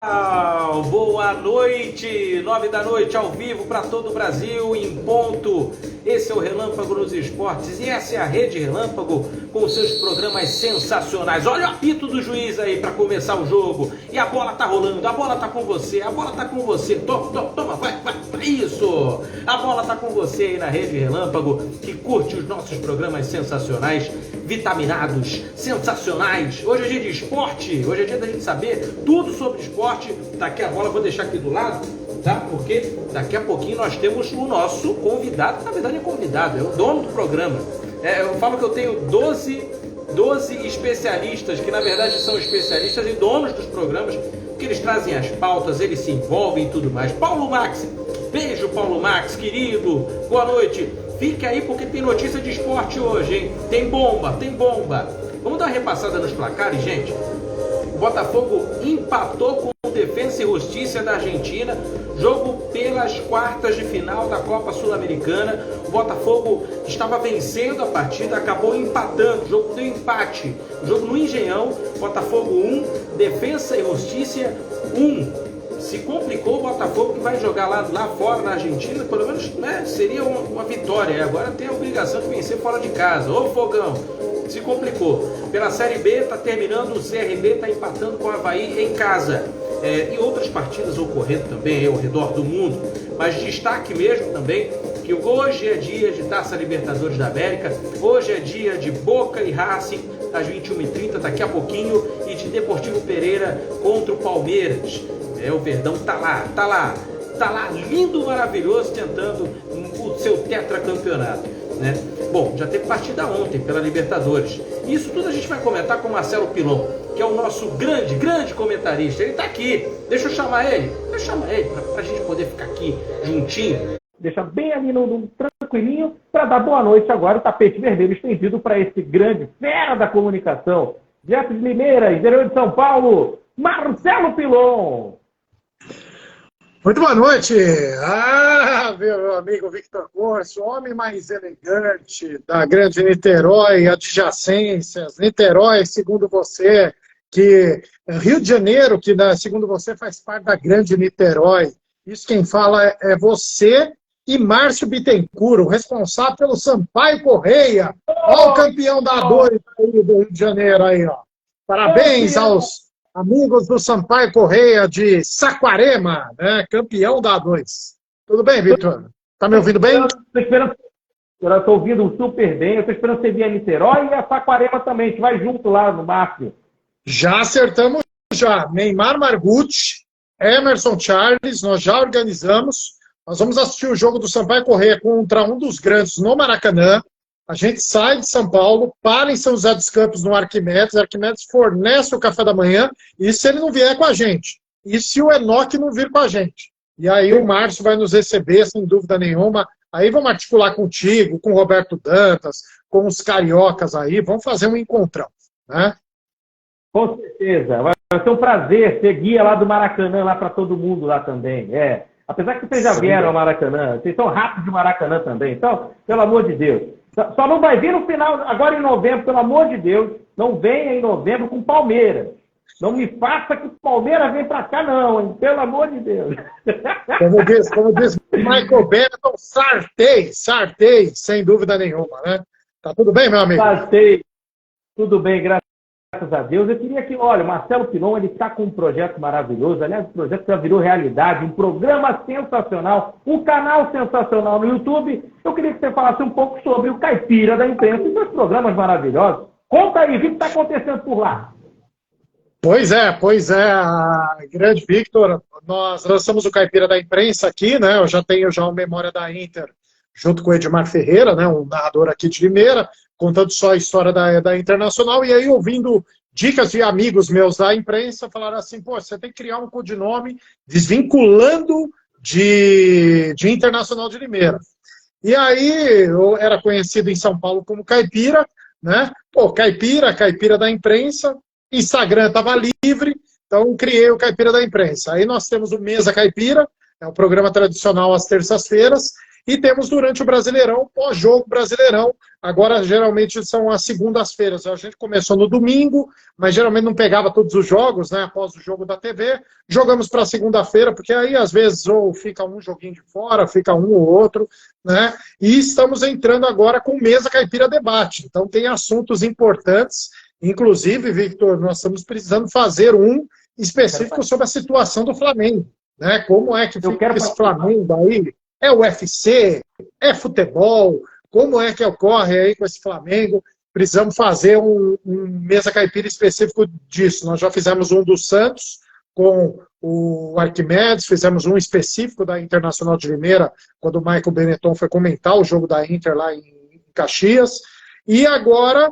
Boa noite, 9 da noite, ao vivo para todo o Brasil, em ponto. Esse é o Relâmpago nos Esportes e essa é a Rede Relâmpago com seus programas sensacionais. Olha o apito do juiz aí para começar o jogo. E a bola tá rolando, a bola tá com você, a bola tá com você. Toma, vai, isso! A bola tá com você aí na Rede Relâmpago, que curte os nossos programas sensacionais, vitaminados, sensacionais. Hoje é dia de esporte, hoje é dia da gente saber tudo sobre esporte. Tá aqui a bola, vou deixar aqui do lado, tá? Porque daqui a pouquinho nós temos o nosso convidado, que na verdade é convidado, é o dono do programa. Eu falo que eu tenho 12 especialistas, que na verdade são especialistas e donos dos programas, porque eles trazem as pautas, eles se envolvem e tudo mais. Paulo Max, beijo Paulo Max, querido, boa noite. Fique aí porque tem notícia de esporte hoje, hein? Tem bomba. Vamos dar uma repassada nos placares, gente. O Botafogo empatou com o Defensa e Justiça da Argentina, jogo pelas quartas de final da Copa Sul-Americana. O Botafogo estava vencendo a partida, acabou empatando, o jogo deu empate. O jogo no Engenhão, Botafogo 1, Defensa e Justiça 1. Se complicou o Botafogo, que vai jogar lá fora na Argentina, pelo menos, né, seria uma vitória. Agora tem a obrigação de vencer fora de casa. Ô Fogão, se complicou. Pela Série B, está terminando, o CRB está empatando com o Avaí em casa. E outras partidas ocorrendo também ao redor do mundo. Mas destaque mesmo também que hoje é dia de Taça Libertadores da América, hoje é dia de Boca e Racing, às 21h30, daqui a pouquinho, e de Deportivo Pereira contra o Palmeiras. O Verdão tá lá, lindo, maravilhoso, tentando o seu tetracampeonato, né? Bom, já teve partida ontem pela Libertadores. Isso tudo a gente vai comentar com o Marcelo Pilon, que é o nosso grande comentarista. Ele tá aqui, deixa eu chamar ele pra gente poder ficar aqui juntinho. Deixa bem ali no tranquilinho para dar boa noite agora. O tapete vermelho estendido para esse grande fera da comunicação, direto de Limeira, interior de São Paulo, Marcelo Pilon. Muito boa noite. Meu amigo Victor Corso, o homem mais elegante da grande Niterói, adjacências. Niterói, segundo você, que Rio de Janeiro, que segundo você faz parte da grande Niterói. Isso quem fala é você e Márcio Bittencourt, o responsável pelo Sampaio Correia. Olha o campeão da A2 aí do Rio de Janeiro aí, ó. Parabéns aos amigos do Sampaio Correia de Saquarema, né? Campeão da A2. Tudo bem, Vitor? Tá me ouvindo bem? Eu estou ouvindo super bem. Eu estou esperando você vir a Niterói e a Saquarema também. A gente vai junto lá no Márcio. Já acertamos já. Neymar Margucci, Emerson Charles, nós já organizamos. Nós vamos assistir o jogo do Sampaio Correia contra um dos grandes no Maracanã. A gente sai de São Paulo, para em São José dos Campos no Arquimedes. Arquimedes fornece o café da manhã. E se ele não vier com a gente? E se o Enoque não vir com a gente? E aí o Márcio vai nos receber, sem dúvida nenhuma. Aí vamos articular contigo, com o Roberto Dantas, com os cariocas aí. Vamos fazer um encontrão, né? Com certeza. Vai ser um prazer ser guia lá do Maracanã, lá para todo mundo lá também. Apesar que vocês já vieram ao Maracanã, vocês são rápidos de Maracanã também. Então, pelo amor de Deus. Só não vai vir no final, agora em novembro, pelo amor de Deus, não venha em novembro com Palmeiras. Não me faça que o Palmeiras vem pra cá, não, hein? Pelo amor de Deus. Como diz Michael Benton, sartei, sem dúvida nenhuma, né? Tá tudo bem, meu amigo? Sartei. Tudo bem, graças a Deus. Eu queria que, olha, o Marcelo Pilon, ele está com um projeto maravilhoso, aliás, o projeto já virou realidade, um programa sensacional, um canal sensacional no YouTube. Eu queria que você falasse um pouco sobre o Caipira da Imprensa e seus programas maravilhosos. Conta aí, o que está acontecendo por lá? Pois é, grande Victor, nós lançamos o Caipira da Imprensa aqui, né? Eu já tenho o Memória da Inter, junto com o Edmar Ferreira, né? Um narrador aqui de Limeira, contando só a história da Internacional, e aí ouvindo dicas de amigos meus da imprensa, falaram assim, pô, você tem que criar um codinome desvinculando de Internacional de Limeira. E aí, eu era conhecido em São Paulo como Caipira, né? Pô, Caipira da Imprensa, Instagram estava livre, então criei o Caipira da Imprensa. Aí nós temos o Mesa Caipira, é um programa tradicional às terças-feiras, E temos durante o Brasileirão, pós-jogo Brasileirão. Agora, geralmente, são as segundas-feiras. A gente começou no domingo, mas geralmente não pegava todos os jogos, né? Após o jogo da TV. Jogamos para segunda-feira, porque aí, às vezes, ou fica um joguinho de fora, fica um ou outro, né? E estamos entrando agora com Mesa Caipira Debate. Então, tem assuntos importantes. Inclusive, Victor, nós estamos precisando fazer um específico sobre a situação do Flamengo, né? Como é que fica esse Flamengo aí? É UFC? É futebol? Como é que ocorre aí com esse Flamengo? Precisamos fazer um Mesa Caipira específico disso. Nós já fizemos um do Santos com o Arquimedes, fizemos um específico da Internacional de Limeira, quando o Michael Benetton foi comentar o jogo da Inter lá em Caxias. E agora,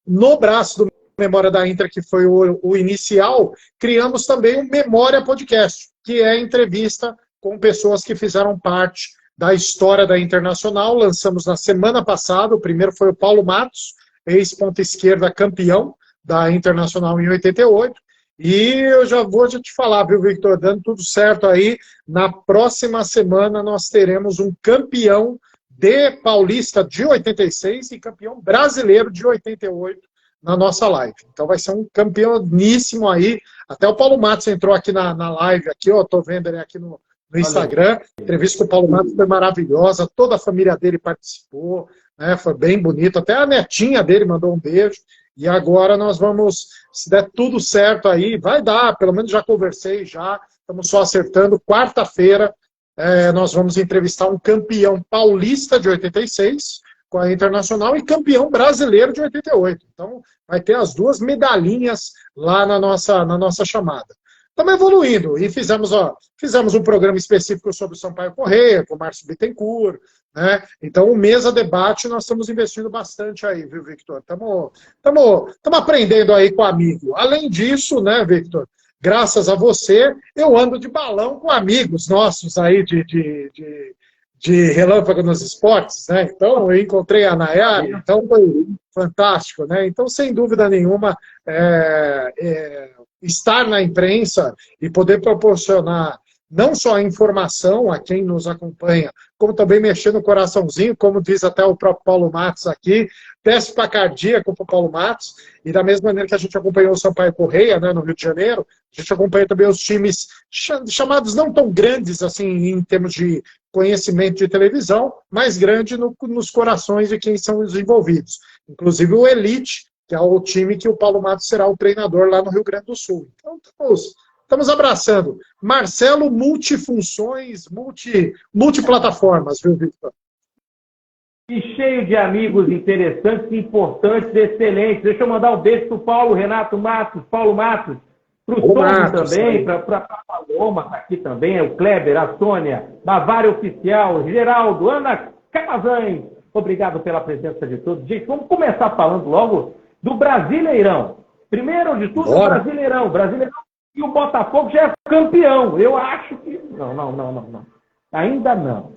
no braço do Memória da Inter, que foi o inicial, criamos também o Memória Podcast, que é entrevista com pessoas que fizeram parte da história da Internacional. Lançamos na semana passada, o primeiro foi o Paulo Matos, ex-ponta esquerda campeão da Internacional em 88. E eu já vou te falar, viu, Victor, dando tudo certo aí, na próxima semana nós teremos um campeão de Paulista de 86 e campeão brasileiro de 88 na nossa live. Então vai ser um campeoníssimo aí. Até o Paulo Matos entrou aqui na live, aqui, ó, tô vendo ele aqui no Instagram. A entrevista com o Paulo Matos foi maravilhosa, toda a família dele participou, né? Foi bem bonito, até a netinha dele mandou um beijo. E agora nós vamos, se der tudo certo aí, vai dar, pelo menos já conversei, já estamos só acertando. Quarta-feira nós vamos entrevistar um campeão paulista de 86 com a Internacional e campeão brasileiro de 88. Então vai ter as duas medalhinhas lá na nossa chamada. Estamos evoluindo e fizemos um programa específico sobre o Sampaio Corrêa, com o Márcio Bittencourt, né? Então o Mesa Debate nós estamos investindo bastante aí, viu, Victor? Estamos aprendendo aí com o amigo. Além disso, né, Victor, graças a você, eu ando de balão com amigos nossos aí de Relâmpago nos Esportes, né? Então eu encontrei a Nayara, então foi fantástico, né? Então, sem dúvida nenhuma, estar na imprensa e poder proporcionar não só a informação a quem nos acompanha, como também mexer no coraçãozinho, como diz até o próprio Paulo Matos aqui, teste para cardíaco para o Paulo Matos, e da mesma maneira que a gente acompanhou o Sampaio Corrêa, né, no Rio de Janeiro, a gente acompanha também os times chamados não tão grandes assim em termos de conhecimento de televisão, mas grande nos corações de quem são os envolvidos. Inclusive o Elite, que é o time que o Paulo Matos será o treinador lá no Rio Grande do Sul. Então, estamos abraçando. Marcelo, multifunções, multiplataformas, viu, Victor? E cheio de amigos interessantes, importantes, excelentes. Deixa eu mandar um beijo para o Paulo Renato Matos, Paulo Matos, para o Sônia também, para a Paloma tá aqui também, o Kleber, a Sônia, Bavária Oficial, Geraldo, Ana Camazães. Obrigado pela presença de todos. Gente, vamos começar falando logo do Brasileirão. Primeiro de tudo, o Brasileirão. E o Botafogo já é campeão. Eu acho que... Não. Ainda não.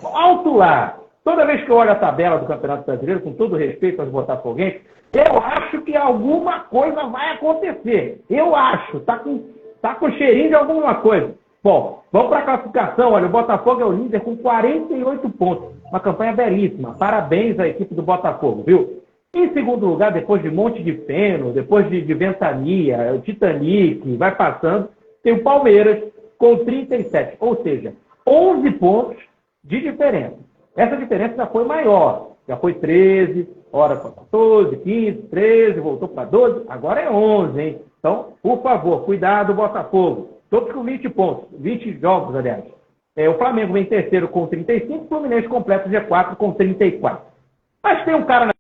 Alto lá. Toda vez que eu olho a tabela do Campeonato Brasileiro, com todo respeito aos botafoguenses, eu acho que alguma coisa vai acontecer. Eu acho. Tá com cheirinho de alguma coisa. Bom, vamos para a classificação. Olha, o Botafogo é o líder com 48 pontos. Uma campanha belíssima. Parabéns à equipe do Botafogo, viu? Em segundo lugar, depois de Monte de Peno, depois de Ventania, o Titanic, vai passando, tem o Palmeiras com 37. Ou seja, 11 pontos de diferença. Essa diferença já foi maior. Já foi 13, hora para 14, 15, 13, voltou para 12, agora é 11, hein? Então, por favor, cuidado, Botafogo. Todos com 20 pontos, 20 jogos, aliás. O Flamengo vem terceiro com 35, o Fluminense completa o G4 com 34. Mas tem um cara na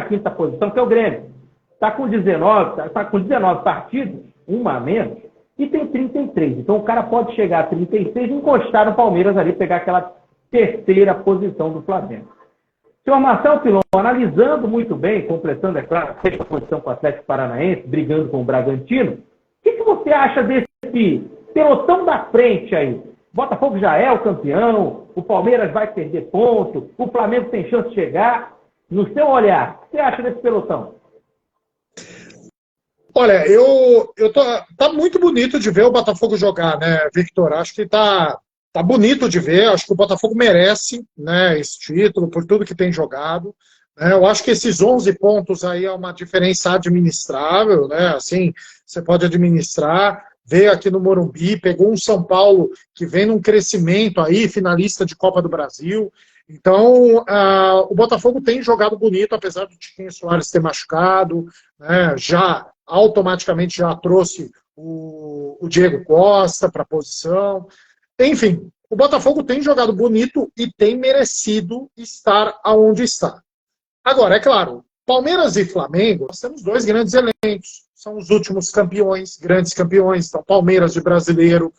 quinta posição, que é o Grêmio. Está com 19 partidas, uma a menos, e tem 33. Então o cara pode chegar a 36 e encostar no Palmeiras ali, pegar aquela terceira posição do Flamengo. Senhor Marcelo Pilon, analisando muito bem, completando, é claro, a sexta posição com o Atlético Paranaense, brigando com o Bragantino, o que você acha desse pelotão da frente aí? Botafogo já é o campeão, o Palmeiras vai perder ponto, o Flamengo tem chance de chegar. No seu olhar, o que você acha desse pelotão? Olha, tá muito bonito de ver o Botafogo jogar, né, Victor? Acho que tá Tá bonito de ver, acho que o Botafogo merece, né, esse título por tudo que tem jogado. Né? Eu acho que esses 11 pontos aí é uma diferença administrável, né? Assim, você pode administrar. Veio aqui no Morumbi, pegou um São Paulo que vem num crescimento aí, finalista de Copa do Brasil. Então, o Botafogo tem jogado bonito, apesar do Tiquinho Soares ter machucado, né? Já automaticamente já trouxe o Diego Costa para a posição. Enfim, o Botafogo tem jogado bonito e tem merecido estar aonde está. Agora, é claro, Palmeiras e Flamengo, nós temos dois grandes elencos. São os últimos campeões, grandes campeões. Então, Palmeiras de brasileiro,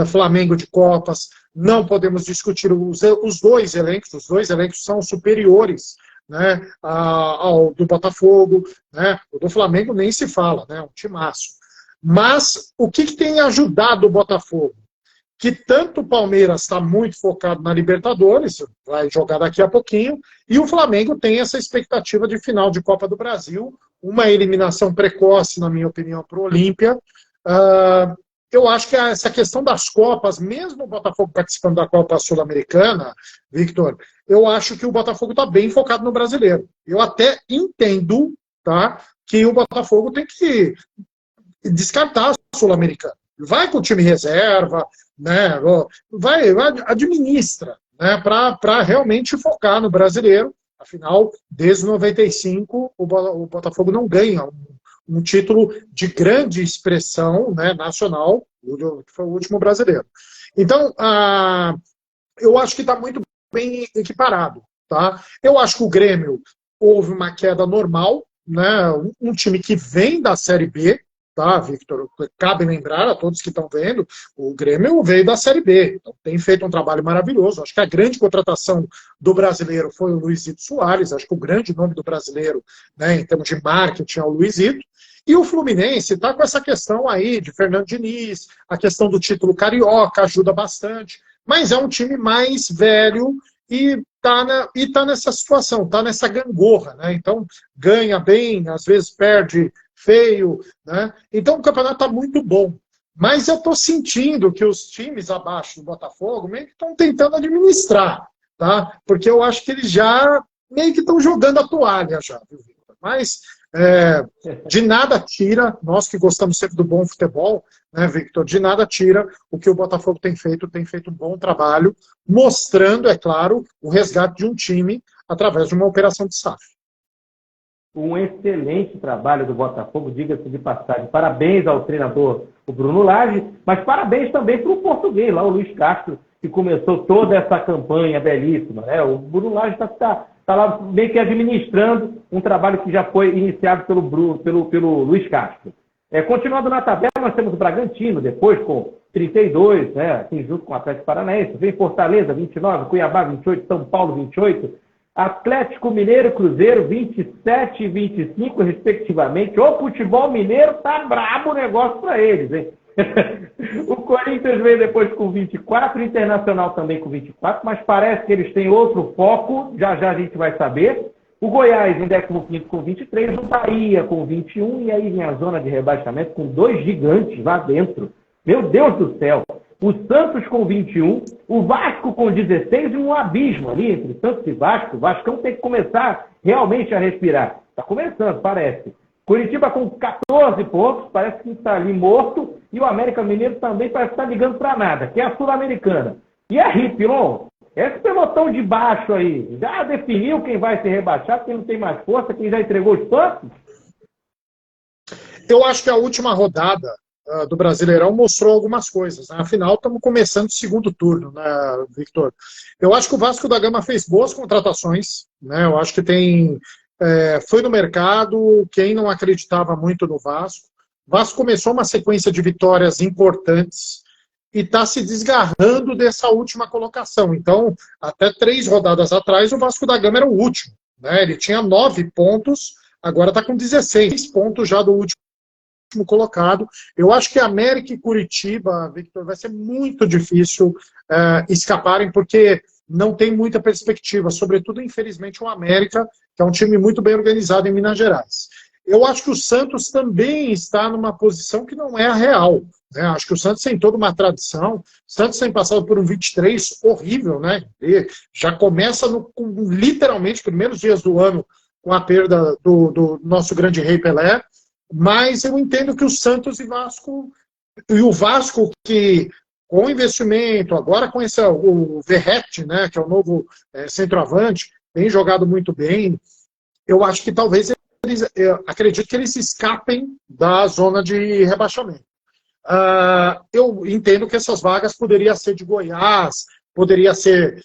Flamengo de Copas. Não podemos discutir os dois elencos. Os dois elencos são superiores, né, ao do Botafogo. Né? O do Flamengo nem se fala, né? Um timaço. Mas o que tem ajudado o Botafogo? Que tanto o Palmeiras está muito focado na Libertadores, vai jogar daqui a pouquinho, e o Flamengo tem essa expectativa de final de Copa do Brasil, uma eliminação precoce, na minha opinião, para o Olímpia. Eu acho que essa questão das Copas, mesmo o Botafogo participando da Copa Sul-Americana, Victor, eu acho que o Botafogo está bem focado no brasileiro. Eu até entendo, tá, que o Botafogo tem que descartar a Sul-Americana. Vai com o time reserva, né, administra, né, para realmente focar no brasileiro. Afinal, desde 95, o Botafogo não ganha um título de grande expressão, né, nacional, que foi o último brasileiro. Então, eu acho que está muito bem equiparado. Tá? Eu acho que o Grêmio houve uma queda normal, né, um time que vem da Série B, tá, Victor? Cabe lembrar a todos que estão vendo, o Grêmio veio da Série B, então tem feito um trabalho maravilhoso. Acho que a grande contratação do brasileiro foi o Luizito Soares, acho que o grande nome do brasileiro, né, em termos de marketing é o Luizito. E o Fluminense está com essa questão aí de Fernando Diniz, a questão do título carioca ajuda bastante, mas é um time mais velho e tá nessa situação, está nessa gangorra, né? Então ganha bem, às vezes perde feio, né? Então o campeonato está muito bom. Mas eu estou sentindo que os times abaixo do Botafogo meio que estão tentando administrar, tá? Porque eu acho que eles já meio que estão jogando a toalha já, viu, Victor? Mas de nada tira, nós que gostamos sempre do bom futebol, né, Victor, de nada tira o que o Botafogo tem feito um bom trabalho, mostrando, é claro, o resgate de um time através de uma operação de SAF. Um excelente trabalho do Botafogo, diga-se de passagem. Parabéns ao treinador, o Bruno Lage, mas parabéns também para o português, lá o Luiz Castro, que começou toda essa campanha belíssima. Né? O Bruno Lage está lá meio que administrando um trabalho que já foi iniciado pelo Luiz Castro. Continuando na tabela, nós temos o Bragantino, depois com 32, né, assim, junto com o Atlético Paranaense. Vem Fortaleza, 29, Cuiabá, 28, São Paulo, 28, Atlético Mineiro e Cruzeiro, 27 e 25, respectivamente. O futebol mineiro tá brabo o negócio para eles, hein? O Corinthians veio depois com 24, o Internacional também com 24, mas parece que eles têm outro foco, já a gente vai saber. O Goiás em 15º com 23, o Bahia com 21, e aí vem a zona de rebaixamento com dois gigantes lá dentro. Meu Deus do céu! O Santos com 21, o Vasco com 16 e um abismo ali entre Santos e Vasco. O Vascão tem que começar realmente a respirar. Está começando, parece. Curitiba com 14 pontos, parece que está ali morto. E o América Mineiro também parece que está ligando para nada, que é a Sul-Americana. E aí, Pilon, esse pelotão de baixo aí, já definiu quem vai ser rebaixado, quem não tem mais força, quem já entregou os pontos? Eu acho que a última rodada do Brasileirão mostrou algumas coisas. Né? Afinal, estamos começando o segundo turno, né, Victor? Eu acho que o Vasco da Gama fez boas contratações. Né? Eu acho que foi no mercado, quem não acreditava muito no Vasco. O Vasco começou uma sequência de vitórias importantes e está se desgarrando dessa última colocação. Então, até 3 rodadas atrás, o Vasco da Gama era o último. Né? Ele tinha 9 pontos, agora está com 16 pontos já do último colocado. Eu acho que América e Curitiba, Victor, vai ser muito difícil escaparem, porque não tem muita perspectiva, sobretudo, infelizmente, o América, que é um time muito bem organizado em Minas Gerais. Eu acho que o Santos também está numa posição que não é a real. né? Acho que o Santos tem toda uma tradição. O Santos tem passado por um 23 horrível, né? E já começa literalmente, primeiros dias do ano, com a perda do nosso grande rei Pelé. Mas eu entendo que o Santos e o Vasco, que com investimento, agora com o Verratti, né, que é o novo centroavante, tem jogado muito bem. Eu acho que talvez eu acredito que eles escapem da zona de rebaixamento. Eu entendo que essas vagas poderiam ser de Goiás, poderia ser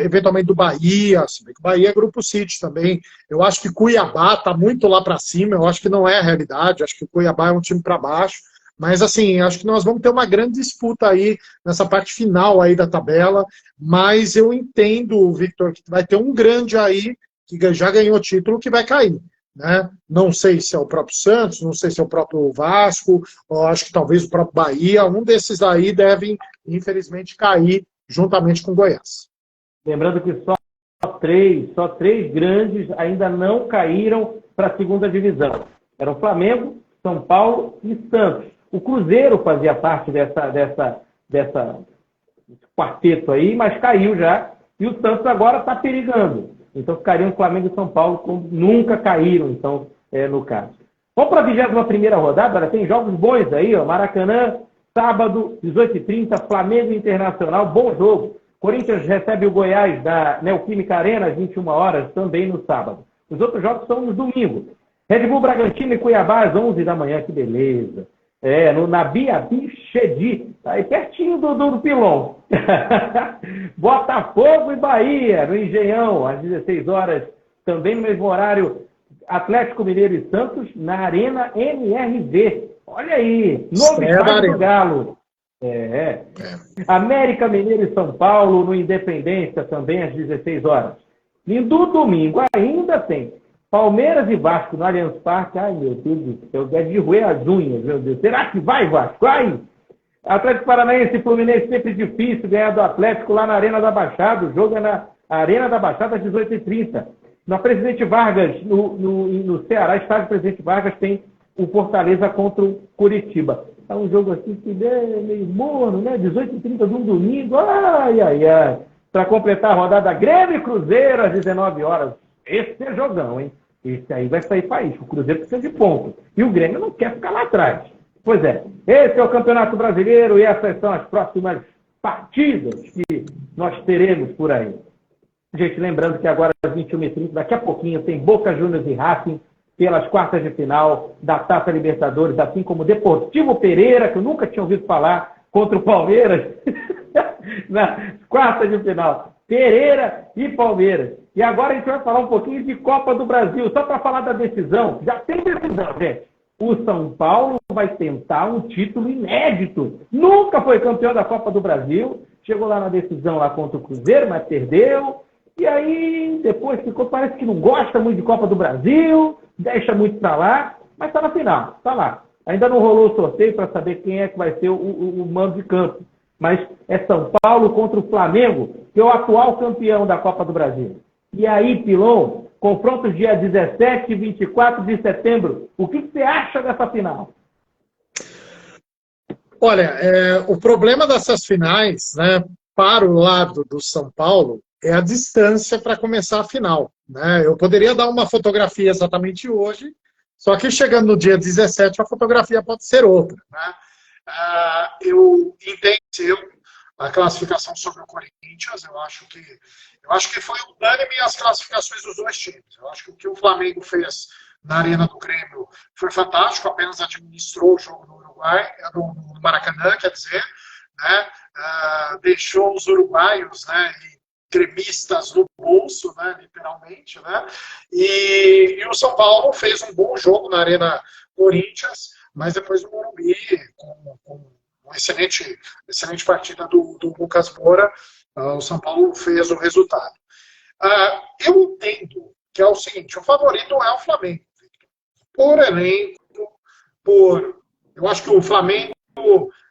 eventualmente do Bahia, se bem que o Bahia é Grupo City também. Eu acho que Cuiabá está muito lá para cima, eu acho que não é a realidade, acho que o Cuiabá é um time para baixo. Mas, assim, acho que nós vamos ter uma grande disputa aí nessa parte final aí da tabela. Mas eu entendo, Victor, que vai ter um grande aí que já ganhou título que vai cair, né? Não sei se é o próprio Santos, não sei se é o próprio Vasco, ou acho que talvez o próprio Bahia. Um desses aí devem, infelizmente, cair juntamente com o Goiás. Lembrando que só três grandes ainda não caíram para a segunda divisão. Eram Flamengo, São Paulo e Santos. O Cruzeiro fazia parte desse quarteto aí, mas caiu já. E o Santos agora está perigando. Então ficariam Flamengo e São Paulo, como nunca caíram, então, no caso. Vamos para a 21ª rodada. Olha, tem jogos bons aí, ó. Maracanã, sábado, 18h30, Flamengo Internacional, bom jogo. Corinthians recebe o Goiás da Neoquímica Arena às 21 horas, também no sábado. Os outros jogos são nos domingos. Red Bull Bragantino e Cuiabá às 11 da manhã, que beleza. No Nabi Chedi, tá aí pertinho do Pilon. Botafogo e Bahia, no Engenhão, às 16 horas, também no mesmo horário. Atlético Mineiro e Santos na Arena MRV. Olha aí, novo estádio do Galo. América Mineiro e São Paulo no Independência, também às 16 horas. E no domingo ainda tem Palmeiras e Vasco no Allianz Parque. Ai, meu Deus do céu, é de roer as unhas, meu Deus. Será que vai, Vasco? Vai! Atlético Paranaense e Fluminense, sempre difícil ganhar do Atlético lá na Arena da Baixada. O jogo é na Arena da Baixada às 18h30. Na Presidente Vargas, no Ceará, estádio Presidente Vargas, tem o Fortaleza contra o Curitiba. É um jogo assim que é meio morno, né? 18h30 de um domingo. Ai, ai, ai. Para completar a rodada, Grêmio e Cruzeiro às 19 horas. Esse é jogão, hein? Esse aí vai sair faísca. O Cruzeiro precisa de ponto. E o Grêmio não quer ficar lá atrás. Pois é. Esse é o Campeonato Brasileiro e essas são as próximas partidas que nós teremos por aí. Gente, lembrando que agora às 21h30, daqui a pouquinho, tem Boca Juniors e Racing pelas quartas de final da Taça Libertadores, assim como Deportivo Pereira, que eu nunca tinha ouvido falar, contra o Palmeiras, na quarta de final. Pereira e Palmeiras. E agora a gente vai falar um pouquinho de Copa do Brasil, só para falar da decisão. Já tem decisão, gente. O São Paulo vai tentar um título inédito. Nunca foi campeão da Copa do Brasil. Chegou lá na decisão lá contra o Cruzeiro, mas perdeu. E aí, depois ficou, parece que não gosta muito de Copa do Brasil, deixa muito para lá, mas está na final, está lá. Ainda não rolou o sorteio para saber quem é que vai ser o mando de campo. Mas é São Paulo contra o Flamengo, que é o atual campeão da Copa do Brasil. E aí, Pilon, confronto dia 17 e 24 de setembro. O que você acha dessa final? Olha, o problema dessas finais, né, para o lado do São Paulo, é a distância para começar a final, né? Eu poderia dar uma fotografia exatamente hoje, só que chegando no dia 17 a fotografia pode ser outra, né? Eu entendo a classificação sobre o Corinthians, eu acho que foi unânime as classificações dos dois times. Eu acho que o que o Flamengo fez na Arena do Grêmio foi fantástico, apenas administrou o jogo no Uruguai, no Maracanã, quer dizer, né? Deixou os uruguaios, né, gremistas no bolso, né, literalmente, né? E o São Paulo fez um bom jogo na Arena Corinthians, mas depois do Morumbi, com uma excelente partida do Lucas Moura, o São Paulo fez o resultado. Eu entendo que é o seguinte, o favorito é o Flamengo, por elenco, eu acho que o Flamengo,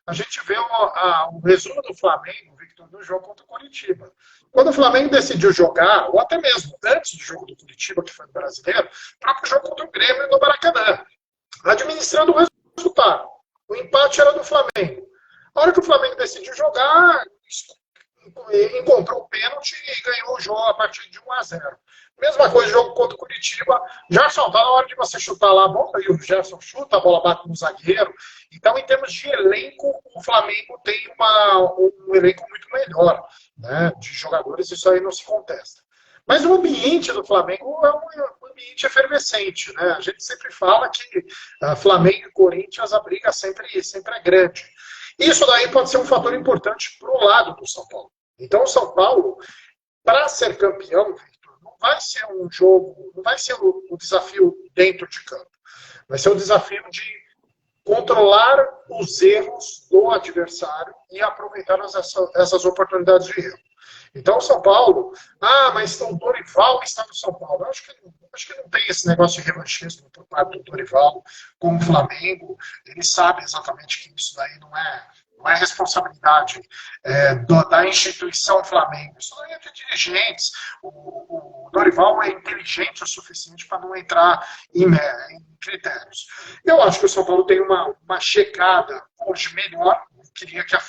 a gente vê o resumo do Flamengo, Victor, no jogo contra o Curitiba. Quando o Flamengo decidiu jogar, ou até mesmo antes do jogo do Curitiba, que foi no Brasileiro, o próprio jogo contra o Grêmio no Maracanã, administrando o resultado. O empate era do Flamengo. A hora que o Flamengo decidiu jogar, encontrou o pênalti e ganhou o jogo a partir de 1-0. Mesma coisa, jogo contra o Curitiba. Gerson, tá na hora de você chutar lá a bola, e o Gerson chuta, a bola bate no zagueiro. Então, em termos de elenco, o Flamengo tem um elenco muito melhor, né, de jogadores, isso aí não se contesta. Mas o ambiente do Flamengo é um ambiente efervescente, né? A gente sempre fala que Flamengo e Corinthians, a briga sempre é grande. Isso daí pode ser um fator importante para o lado do São Paulo. Então, o São Paulo, para ser campeão, Victor, não vai ser um jogo, não vai ser o desafio dentro de campo. Vai ser o desafio de controlar os erros do adversário e aproveitar essas oportunidades de erro. Então, o São Paulo, mas o Dorival está no São Paulo. Eu acho que não tem esse negócio de revanchismo por parte do Dorival com o Flamengo. Ele sabe exatamente que isso daí não é responsabilidade da instituição Flamengo. Isso daí é de dirigentes. O Dorival é inteligente o suficiente para não entrar em critérios. Eu acho que o São Paulo tem uma chegada hoje melhor. Eu queria que a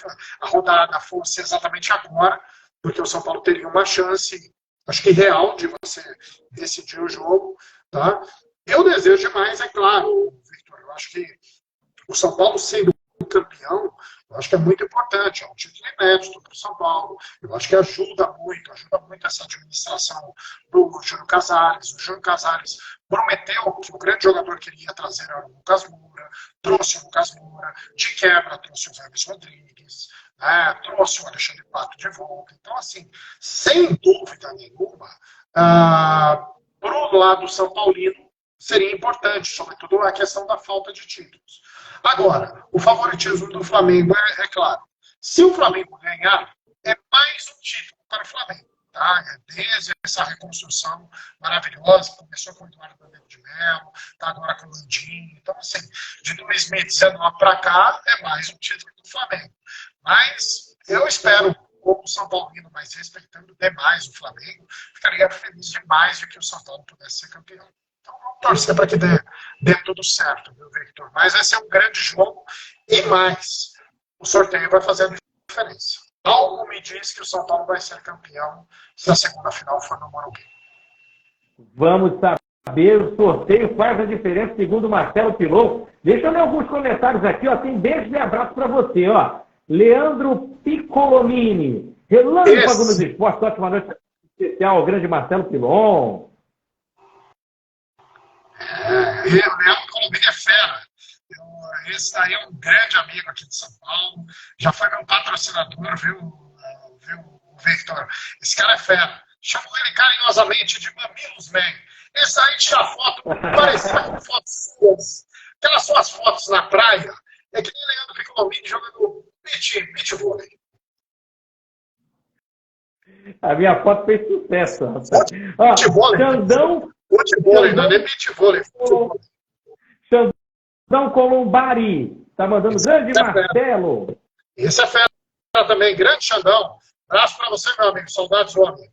rodada fosse exatamente agora, porque o São Paulo teria uma chance, acho que real, de você decidir o jogo. Tá? Eu desejo demais, é claro, Victor. Eu acho que o São Paulo sendo campeão, eu acho que é muito importante, é um título inédito para o São Paulo. Eu acho que ajuda muito essa administração do Júnior Casares. O Júnior Casares prometeu que o grande jogador que ele ia trazer era o Lucas Moura, trouxe o Lucas Moura, de quebra trouxe o James Rodrigues, trouxe o Alexandre Pato de volta. Então, assim, sem dúvida nenhuma, para o lado São Paulino, seria importante, sobretudo a questão da falta de títulos. Agora, o favoritismo do Flamengo é claro. Se o Flamengo ganhar, é mais um título para o Flamengo. Tá? Desde essa reconstrução maravilhosa, começou com o Eduardo Bandeira de Mello, está agora com o Landinho. Então, assim, de 2019 para cá, é mais um título do Flamengo. Mas eu espero, como São Paulino, mas respeitando demais o Flamengo, ficaria feliz demais de que o São Paulo pudesse ser campeão. Então, vamos torcer para que dê tudo certo, viu, Victor? Mas vai ser um grande jogo e mais, o sorteio vai fazer a diferença. Algo me diz que o São Paulo vai ser campeão se a segunda final for no Morumbi. Vamos saber, o sorteio faz a diferença, segundo o Marcelo Pilon. Deixa eu ler alguns comentários aqui, ó. Tem beijo e abraço para você, ó. Leandro Piccolomini, Relâmpago nos Esportes, ótima noite especial ao grande Marcelo Pilon. Leandro Piccolomini é fera. Esse aí é um grande amigo aqui de São Paulo, já foi meu patrocinador, viu, Victor? Esse cara é fera. Chamo ele carinhosamente de Mamilos Man. Esse aí tira foto, parecida com fotos suas. Aquelas suas fotos na praia, é que nem Leandro Piccolomini jogando beach vôlei. A minha foto fez sucesso, rapaz. Futebol, Xandão, não é beach vôlei. Xandão Colombari, tá mandando grande Marcelo. Esse é fera também, grande Xandão. Abraço pra você, meu amigo, saudades do homem.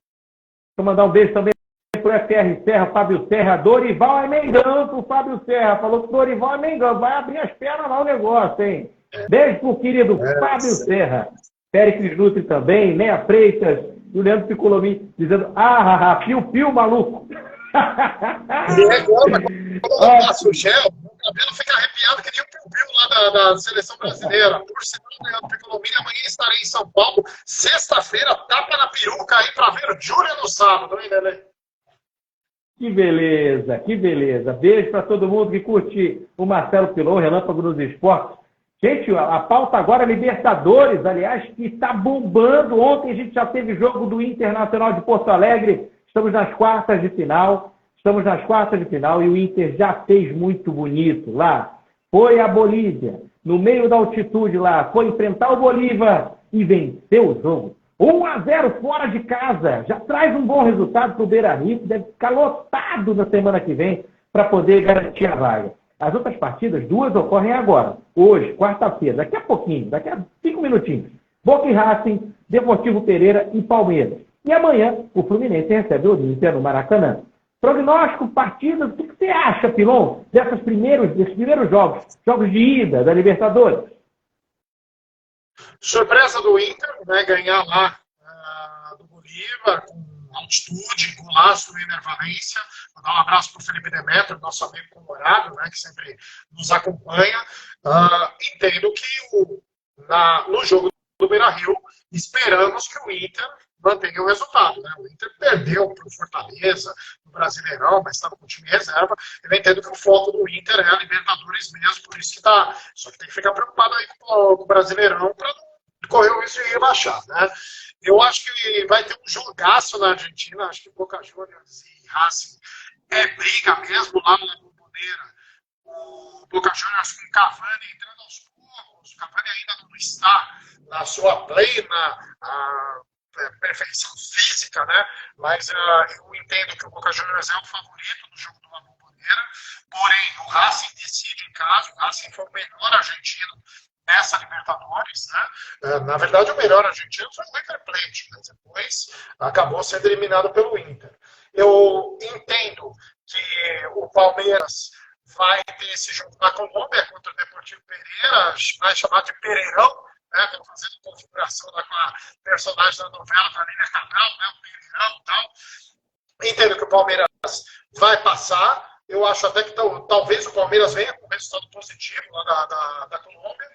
Vou mandar um beijo também pro FR Serra, Fábio Serra, Dorival é Mengão pro Fábio Serra, falou que Dorival é Mengão, vai abrir as pernas lá o negócio, hein? Beijo pro querido Fábio Serra, Péricles Nutri também, Néa Freitas, e o Leandro Piccolomini dizendo, piu-piu, maluco. Quando eu passo o gel, o cabelo fica arrepiado que nem o piu-piu lá da seleção brasileira. Por sinal, Leandro Piccolomini, amanhã estarei em São Paulo, sexta-feira, tapa na peruca aí pra ver o Júlia no sábado, hein, Lelê? Que beleza, que beleza. Beijo para todo mundo que curte o Marcelo Pilon, Relâmpago nos Esportes. Gente, a pauta agora é Libertadores, aliás, que está bombando. Ontem a gente já teve jogo do Internacional de Porto Alegre. Estamos nas quartas de final. E o Inter já fez muito bonito lá. Foi a Bolívia, no meio da altitude lá, foi enfrentar o Bolívar e venceu o jogo. 1-0 fora de casa. Já traz um bom resultado para o Beira-Rio, que deve ficar lotado na semana que vem para poder garantir a vaga. As outras partidas, 2 ocorrem agora. Hoje, quarta-feira, daqui a pouquinho, daqui a 5 minutinhos. Boca e Racing, Deportivo Pereira e Palmeiras. E amanhã, o Fluminense recebe o Olímpia no Maracanã. Prognóstico, partidas, o que você acha, Pilon, desses primeiros jogos de ida da Libertadores? Surpresa do Inter, né, ganhar lá do Bolívar, com altitude, com laço do Ener Valencia. Vou dar um abraço para o Felipe Demetrio, nosso amigo colorado, né, que sempre nos acompanha. Entendo que no jogo do Beira-Rio, esperamos que o Inter mantenha o resultado. Né? O Inter perdeu para o Fortaleza, no Brasileirão, mas estava com o time reserva. Eu entendo que o foco do Inter é a Libertadores mesmo, por isso que está. Só que tem que ficar preocupado aí com o Brasileirão para não correr o risco de rebaixar. Né? Eu acho que vai ter um jogaço na Argentina, acho que Boca Juniors e Racing briga mesmo lá na Bombonera. O Boca Juniors com o Cavani entrando aos poucos, o Cavani ainda não está na sua plena perfeição física, né? Mas eu entendo que o Boca Juniors é o favorito no jogo do La Bombonera, porém o Racing decide em casa, o Racing foi o melhor argentino nessa Libertadores, né? Na verdade, o melhor argentino foi o River Plate, mas depois acabou sendo eliminado pelo Inter. Eu entendo que o Palmeiras vai ter esse jogo na Colômbia contra o Deportivo Pereira, vai chamar de Pereirão, né? Estão fazendo configuração com a personagem da novela da Lívia Cabral, né? O Pereirão e tal. Entendo que o Palmeiras vai passar. Eu acho até que talvez o Palmeiras venha com um resultado positivo lá da Colômbia.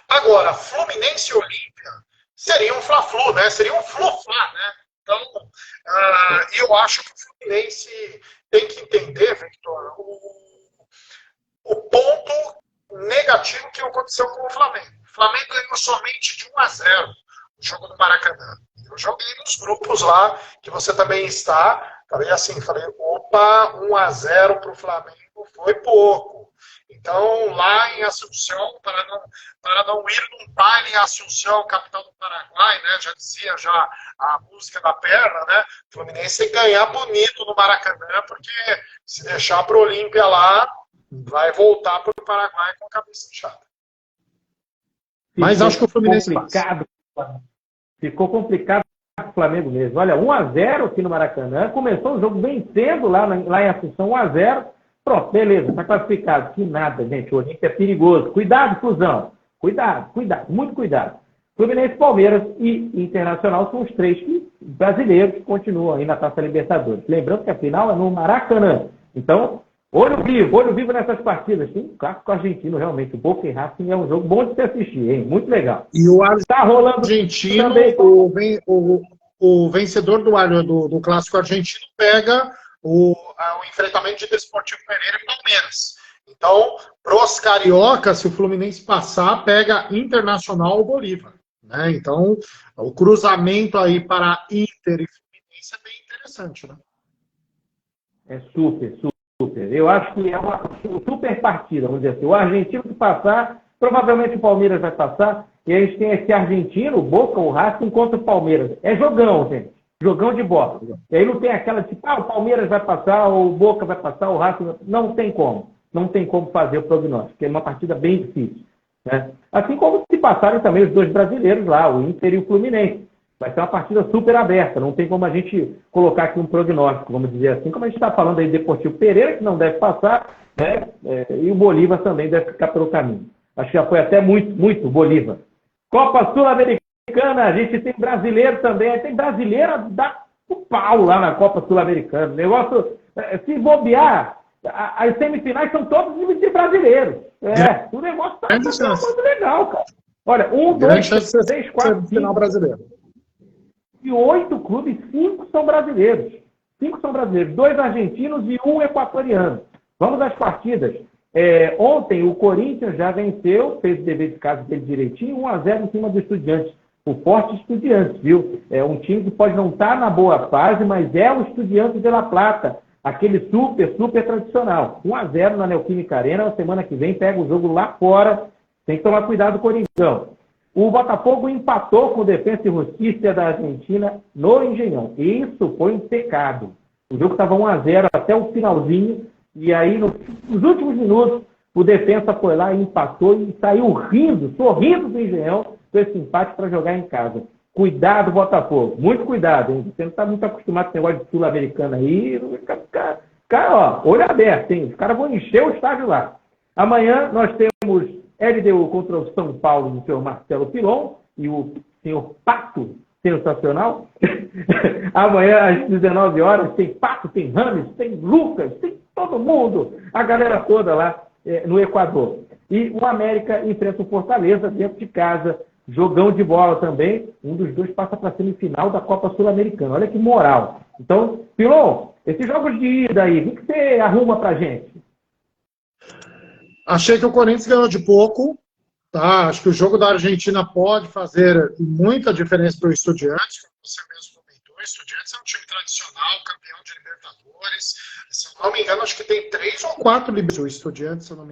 Agora, Fluminense e Olímpia seria um Fla-Flu, né? Seria um Flu-Fla, né? Então, eu acho que o Fluminense tem que entender, Victor, o ponto negativo que aconteceu com o Flamengo. O Flamengo ganhou somente de 1-0 o jogo do Maracanã. Eu joguei nos grupos lá, que você também está. Falei assim, opa, 1-0 para o Flamengo foi pouco. Então, lá em Assunção, para não ir num baile em Assunção, capital do Paraguai, né? Já dizia a música da perna, né? O Fluminense tem que ganhar bonito no Maracanã, porque se deixar para o Olímpia lá, vai voltar para o Paraguai com a cabeça inchada. Mas acho que o Fluminense ficou complicado para o Flamengo mesmo. Olha, 1-0 aqui no Maracanã. Começou o jogo vencendo lá em Assunção, 1-0. Pronto, beleza, está classificado. Que nada, gente. O Olímpia é perigoso. Cuidado, Fusão. Cuidado, muito cuidado. Fluminense, Palmeiras e Internacional são os três brasileiros que continuam aí na Taça Libertadores. Lembrando que a final é no Maracanã. Então, olho vivo nessas partidas. Tem um clássico argentino, realmente. O Boca e Racing é um jogo bom de se assistir, hein? Muito legal. E o tá rolando argentino, também. o vencedor do clássico argentino pega o enfrentamento de Desportivo Pereira e Palmeiras. Então, pros cariocas, se o Fluminense passar, pega Internacional ou Bolívar. Né? Então, o cruzamento aí para Inter e Fluminense é bem interessante. Né? É super. Eu acho que é uma super partida, vamos dizer assim. O argentino que passar, provavelmente o Palmeiras vai passar, e a gente tem esse argentino, o Boca, o Racing contra o Palmeiras. É jogão, gente. Jogão de bola. E aí não tem aquela tipo, o Palmeiras vai passar, o Boca vai passar, o Racing... Não tem como. Não tem como fazer o prognóstico, que é uma partida bem difícil. Né? Assim como se passarem também os dois brasileiros lá, o Inter e o Fluminense. Vai ser uma partida super aberta, não tem como a gente colocar aqui um prognóstico, vamos dizer assim, como a gente está falando aí do Deportivo Pereira, que não deve passar, né? E o Bolívar também deve ficar pelo caminho. Acho que já foi até muito Bolívar. Copa Sul-Americana, a gente tem brasileiro também, tem brasileiro dá o pau lá na Copa Sul-Americana. O negócio, se bobear, as semifinais são todos de brasileiros. O negócio está muito legal, cara. Olha, 1, 2, 3, 4, 5... final brasileiro. E 8 clubes, 5 são brasileiros. 5 são brasileiros, 2 argentinos e 1 equatoriano. Vamos às partidas. Ontem o Corinthians já venceu, fez o dever de casa dele direitinho, 1-0 em cima do Estudiantes. O forte Estudiantes, viu? É um time que pode não estar na boa fase, mas é o Estudiantes de La Plata. Aquele super tradicional. 1-0 na Neoquímica Arena. Na semana que vem pega o jogo lá fora. Tem que tomar cuidado com o Coringão. O Botafogo empatou com o Defensa e Justiça da Argentina no Engenhão. Isso foi um pecado. O jogo estava 1-0 até o finalzinho. E aí, nos últimos minutos, o Defensa foi lá e empatou e saiu sorrindo do Engenhão com esse empate para jogar em casa. Cuidado, Botafogo. Muito cuidado, hein? Você não está muito acostumado com esse negócio de Sul-Americana aí. caras, ó, olho aberto, hein? Os caras vão encher o estádio lá. Amanhã nós temos LDU contra o São Paulo, do senhor Marcelo Pilon, e o senhor Pato, sensacional. Amanhã, às 19 horas, tem Pato, tem Rames, tem Lucas, tem todo mundo, a galera toda lá no Equador. E o América enfrenta o Fortaleza dentro de casa, jogão de bola também. Um dos dois passa para a semifinal da Copa Sul-Americana. Olha que moral. Então, Pilon, esses jogos de ida aí, o que você arruma pra gente? Achei que o Corinthians ganhou de pouco. Tá? Acho que o jogo da Argentina pode fazer muita diferença para o Estudiantes, como você mesmo comentou. O Estudiantes é um time tradicional, campeão de Libertadores. Se eu não me engano, acho que tem 3 ou 4 Libertadores. O Estudiantes, se eu não me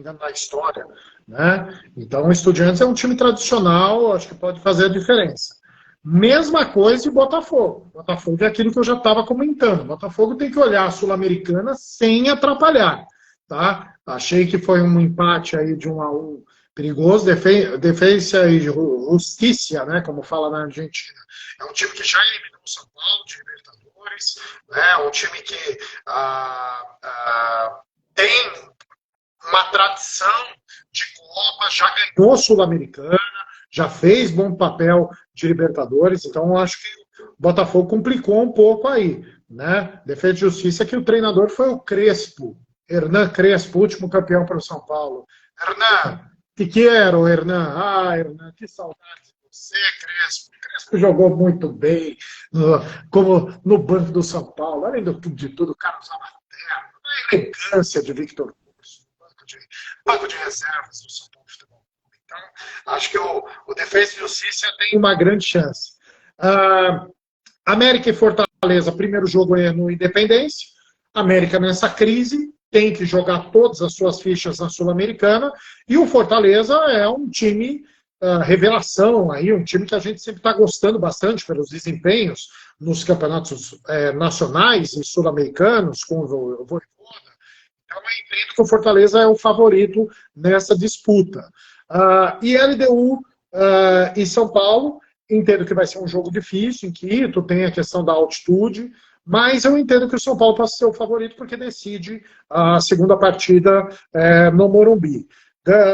engano, na história. Né? Então, o Estudiantes é um time tradicional, acho que pode fazer a diferença. Mesma coisa de Botafogo. Botafogo é aquilo que eu já estava comentando. Botafogo tem que olhar a Sul-Americana sem atrapalhar. Tá? Achei que foi um empate aí de 1-1 perigoso, defesa e justiça, né, como fala na Argentina. É um time que já eliminou o São Paulo de Libertadores, né, é um time que tem uma tradição de Copa, já ganhou Sul-Americana, já fez bom papel de Libertadores, então eu acho que o Botafogo complicou um pouco aí. Né? Defesa e Justiça, que o treinador foi o Crespo, Hernan Crespo, último campeão para o São Paulo. Hernan, te quero, Hernan. Ah, Hernan, que saudade de você, Crespo. Crespo jogou muito bem, como no banco do São Paulo. Além de tudo, o cara usava terno, a elegância de Victor Curso, banco de reservas do São Paulo Futebol. Então, acho que o Defesa e Justiça tem uma grande chance. América e Fortaleza, primeiro jogo é no Independência. América nessa crise, tem que jogar todas as suas fichas na Sul-Americana, e o Fortaleza é um time revelação, aí, um time que a gente sempre está gostando bastante pelos desempenhos nos campeonatos nacionais e sul-americanos, com o Voivoda. Então eu entendo que o Fortaleza é o favorito nessa disputa. E LDU e São Paulo, entendo que vai ser um jogo difícil, em Quito, tem a questão da altitude, mas eu entendo que o São Paulo possa ser o favorito porque decide a segunda partida no Morumbi.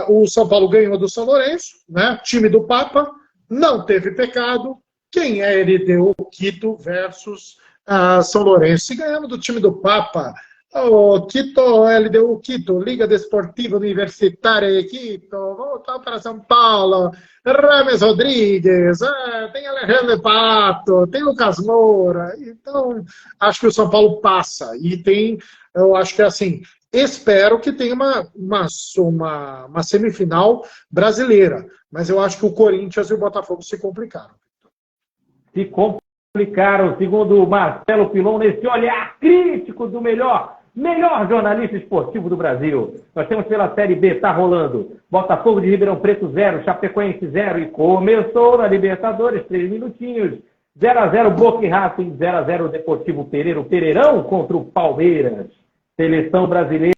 O São Paulo ganhou do São Lourenço, né? Time do Papa, não teve pecado. Quem é LDU Quito versus São Lourenço? Se ganhamos do time do Papa, Quito, LDU Quito, Liga Desportiva Universitária de Quito, voltar para São Paulo, Rames Rodrigues, tem Alejandro Pato, tem Lucas Moura. Então, acho que o São Paulo passa. E tem, eu acho que assim, espero que tenha uma semifinal brasileira. Mas eu acho que o Corinthians e o Botafogo se complicaram. Se complicaram, segundo o Marcelo Pilon, nesse olhar crítico do melhor jornalista esportivo do Brasil. Nós temos pela Série B, tá rolando. Botafogo de Ribeirão Preto 0, Chapecoense 0 e começou na Libertadores, 3 minutinhos. 0-0 Boca e Racing, 0-0 Deportivo Pereira, o Pereirão contra o Palmeiras. Seleção brasileira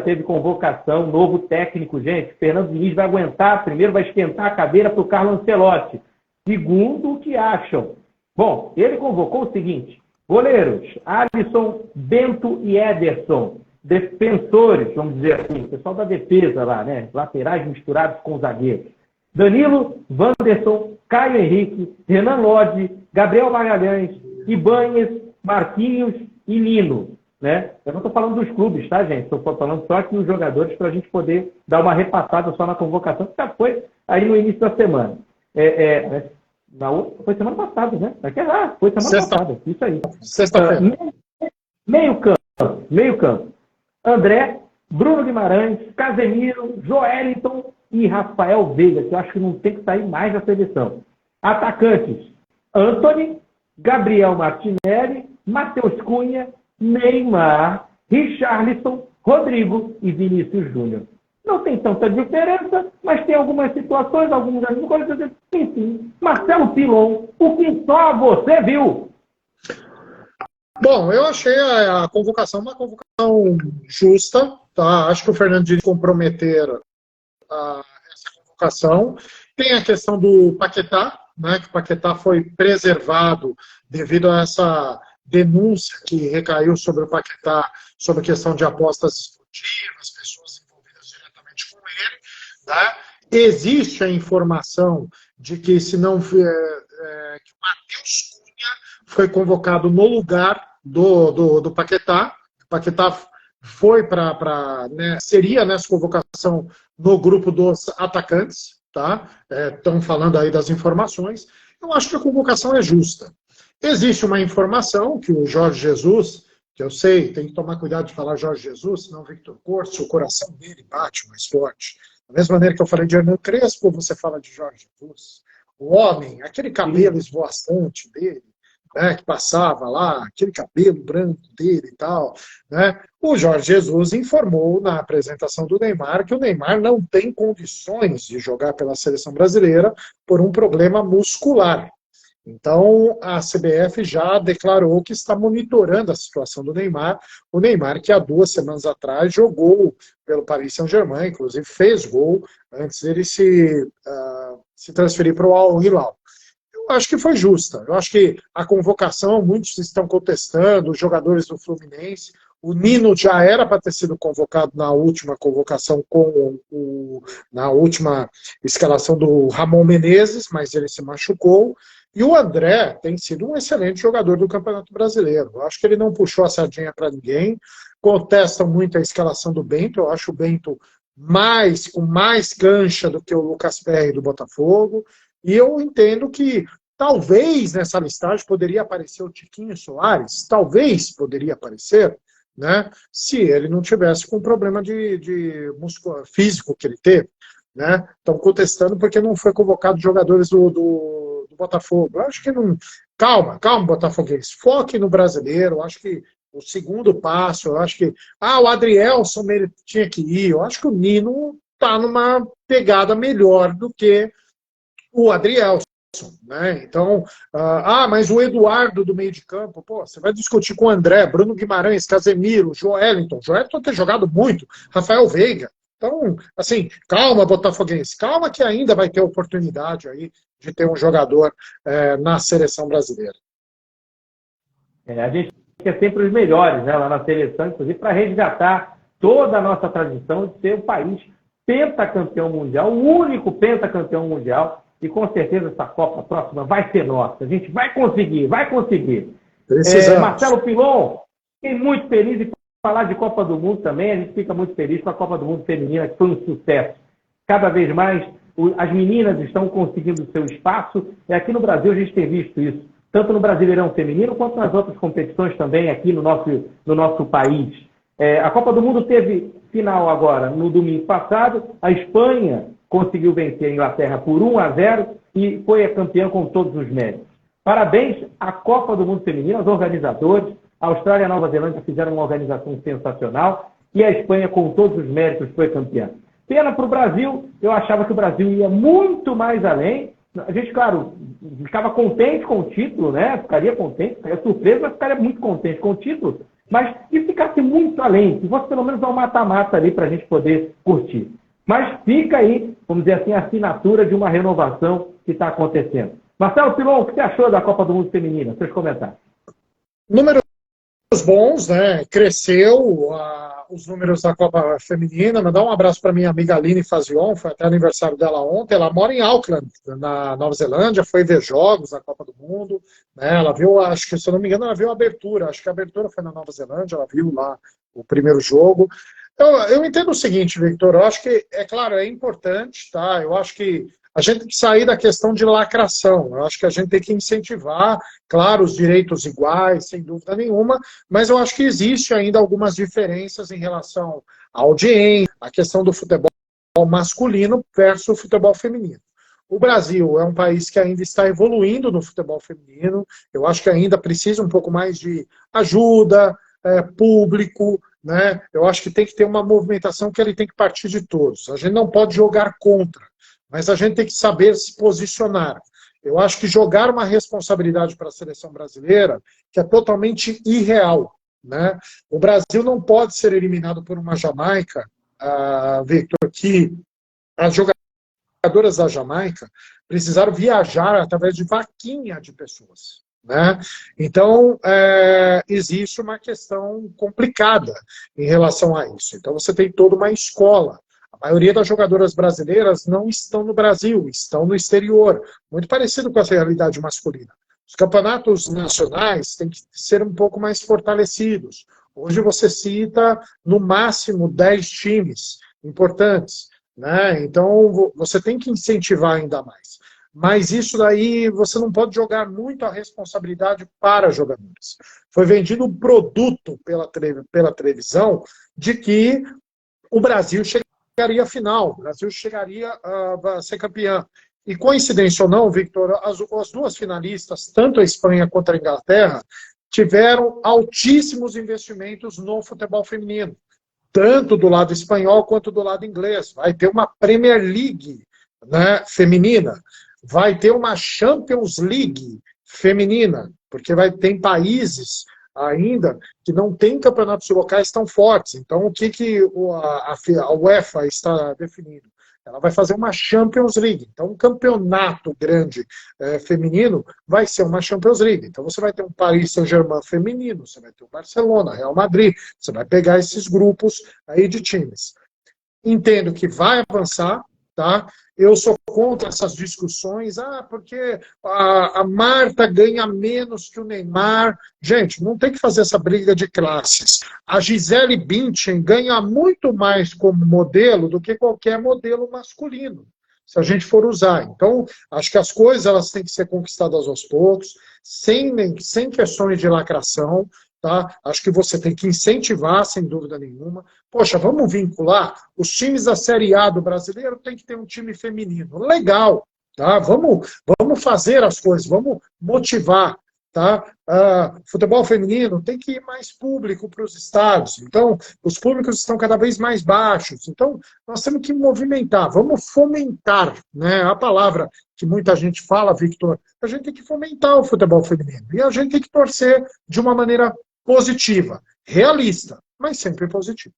teve convocação, novo técnico, gente. Fernando Diniz vai aguentar, primeiro vai esquentar a cadeira para o Carlo Ancelotti. Segundo, o que acham? Bom, ele convocou o seguinte: goleiros, Alisson, Bento e Ederson. Defensores, vamos dizer assim, pessoal da defesa lá, né? Laterais misturados com zagueiros. Danilo, Wanderson, Caio Henrique, Renan Lodge, Gabriel Magalhães, Ibanez, Marquinhos e Lino. Né? Eu não estou falando dos clubes, tá, gente? Estou falando só aqui dos jogadores para a gente poder dar uma repassada só na convocação, que já foi aí no início da semana. Foi semana passada, né? Foi semana passada. Isso aí. Sexta-feira. Meio campo. André, Bruno Guimarães, Casemiro, Joeliton e Rafael Veiga, que eu acho que não tem que sair mais da seleção. Atacantes: Antony, Gabriel Martinelli, Matheus Cunha, Neymar, Richarlison, Rodrigo e Vinícius Júnior. Não tem tanta diferença, mas tem algumas situações, algumas coisas. Enfim, Marcelo Pilon, o que só você viu? Bom, eu achei a convocação uma convocação justa, tá? Acho que o Fernando Diniz comprometer essa convocação. Tem a questão do Paquetá, né? Que o Paquetá foi preservado devido a essa denúncia que recaiu sobre o Paquetá, sobre a questão de apostas esportivas, pessoas envolvidas diretamente com ele, né? Existe a informação de que, se não que o Matheus Cunha foi convocado no lugar do Paquetá. O Paquetá foi né, seria nessa convocação no grupo dos atacantes, tá? Estão falando aí das informações. Eu acho que a convocação é justa. Existe uma informação que o Jorge Jesus, que eu sei, tem que tomar cuidado de falar Jorge Jesus, senão o Victor Corso, o coração dele bate mais forte. Da mesma maneira que eu falei de Hernan Crespo, você fala de Jorge Jesus. O homem, aquele cabelo esvoaçante dele, né, que passava lá, aquele cabelo branco dele e tal, né? O Jorge Jesus informou na apresentação do Neymar que o Neymar não tem condições de jogar pela seleção brasileira por um problema muscular. Então, a CBF já declarou que está monitorando a situação do Neymar. O Neymar, que há 2 semanas atrás jogou pelo Paris Saint-Germain, inclusive fez gol antes dele se transferir para o Al Hilal. Eu acho que foi justa. Eu acho que a convocação, muitos estão contestando, os jogadores do Fluminense. O Nino já era para ter sido convocado na última convocação, na última escalação do Ramon Menezes, mas ele se machucou. E o André tem sido um excelente jogador do Campeonato Brasileiro. Eu acho que ele não puxou a sardinha para ninguém. Contestam muito a escalação do Bento. Eu acho o Bento com mais cancha do que o Lucas Perry do Botafogo. E eu entendo que talvez nessa listagem poderia aparecer o Tiquinho Soares. Talvez poderia aparecer, né, se ele não tivesse com o problema de músculo físico que ele teve. Né? Estão contestando porque não foi convocado jogadores do Botafogo. Eu acho que não. Calma, botafoguense. Foque no brasileiro. Eu acho que o segundo passo, eu acho que. O Adrielson tinha que ir. Eu acho que o Nino está numa pegada melhor do que o Adrielson. Né? Então, mas o Eduardo do meio de campo, você vai discutir com o André, Bruno Guimarães, Casemiro, Joelinton. Joelinton tem jogado muito, Rafael Veiga. Então, assim, calma, botafoguense, calma que ainda vai ter oportunidade aí de ter um jogador na seleção brasileira. A gente quer sempre os melhores, né, lá na seleção, inclusive para resgatar toda a nossa tradição de ser o país pentacampeão mundial, o único pentacampeão mundial, e com certeza essa Copa próxima vai ser nossa. A gente vai conseguir. Marcelo Pilon, fiquei muito feliz em falar de Copa do Mundo também. A gente fica muito feliz com a Copa do Mundo feminina, que foi um sucesso. Cada vez mais as meninas estão conseguindo o seu espaço. E aqui no Brasil a gente tem visto isso, tanto no Brasileirão Feminino quanto nas outras competições também aqui no nosso país. A Copa do Mundo teve final agora no domingo passado. A Espanha conseguiu vencer a Inglaterra por 1-0 e foi a campeã com todos os méritos. Parabéns à Copa do Mundo Feminino, aos organizadores. A Austrália e a Nova Zelândia fizeram uma organização sensacional e a Espanha, com todos os méritos, foi campeã. Pena para o Brasil, eu achava que o Brasil ia muito mais além. A gente, claro, ficava contente com o título, né? Ficaria contente, ficaria surpreso, mas ficaria muito contente com o título. Mas se ficasse muito além, se fosse pelo menos dar um mata-mata ali para a gente poder curtir. Mas fica aí, vamos dizer assim, a assinatura de uma renovação que está acontecendo. Marcelo Pilon, o que você achou da Copa do Mundo Feminina? Seus comentários. Números bons, né? Cresceu os números da Copa Feminina. Mandar um abraço para minha amiga Aline Fazion, foi até aniversário dela ontem. Ela mora em Auckland, na Nova Zelândia, foi ver jogos da Copa do Mundo. Né? Ela viu, acho que, se eu não me engano, ela viu a abertura. Acho que a abertura foi na Nova Zelândia, ela viu lá o primeiro jogo. Eu entendo o seguinte, Victor, eu acho que, é claro, é importante, tá? Eu acho que a gente tem que sair da questão de lacração. Eu acho que a gente tem que incentivar, claro, os direitos iguais, sem dúvida nenhuma, mas eu acho que existe ainda algumas diferenças em relação à audiência, à questão do futebol masculino versus o futebol feminino. O Brasil é um país que ainda está evoluindo no futebol feminino. Eu acho que ainda precisa um pouco mais de ajuda, público, né? Eu acho que tem que ter uma movimentação que ele tem que partir de todos. A gente não pode jogar contra, mas a gente tem que saber se posicionar. Eu acho que jogar uma responsabilidade para a seleção brasileira que é totalmente irreal. Né? O Brasil não pode ser eliminado por uma Jamaica, Victor, que as jogadoras da Jamaica precisaram viajar através de vaquinha de pessoas. né? Então, existe uma questão complicada em relação a isso. Então, você tem toda uma escola. A maioria das jogadoras brasileiras não estão no Brasil, estão no exterior, muito parecido com a realidade masculina. Os campeonatos nacionais têm que ser um pouco mais fortalecidos. Hoje você cita, no máximo, 10 times importantes, né? Então, você tem que incentivar ainda mais. Mas isso daí, você não pode jogar muito a responsabilidade para jogadores. Foi vendido um produto pela televisão de que o Brasil chegaria à final, o Brasil chegaria a ser campeão. E coincidência ou não, Victor, as duas finalistas, tanto a Espanha quanto a Inglaterra, tiveram altíssimos investimentos no futebol feminino, tanto do lado espanhol quanto do lado inglês. Vai ter uma Premier League, né, feminina, vai ter uma Champions League feminina, porque tem países ainda que não têm campeonatos locais tão fortes. Então, o que a UEFA está definindo? Ela vai fazer uma Champions League. Então, um campeonato grande feminino vai ser uma Champions League. Então, você vai ter um Paris Saint-Germain feminino, você vai ter o Barcelona, Real Madrid, você vai pegar esses grupos aí de times. Entendo que vai avançar, tá? Eu sou contra essas discussões, porque a Marta ganha menos que o Neymar. Gente, não tem que fazer essa briga de classes. A Gisele Bündchen ganha muito mais como modelo do que qualquer modelo masculino, se a gente for usar. Então, acho que as coisas elas têm que ser conquistadas aos poucos, sem questões de lacração. Tá? Acho que você tem que incentivar, sem dúvida nenhuma. Poxa, vamos vincular os times da Série A do brasileiro, tem que ter um time feminino. Legal, tá? Vamos fazer as coisas, vamos motivar. Tá? Futebol feminino tem que ir mais público para os estádios. Então, os públicos estão cada vez mais baixos. Então, nós temos que movimentar, vamos fomentar, né? A palavra que muita gente fala, Victor, a gente tem que fomentar o futebol feminino. E a gente tem que torcer de uma maneira positiva, realista, mas sempre positiva.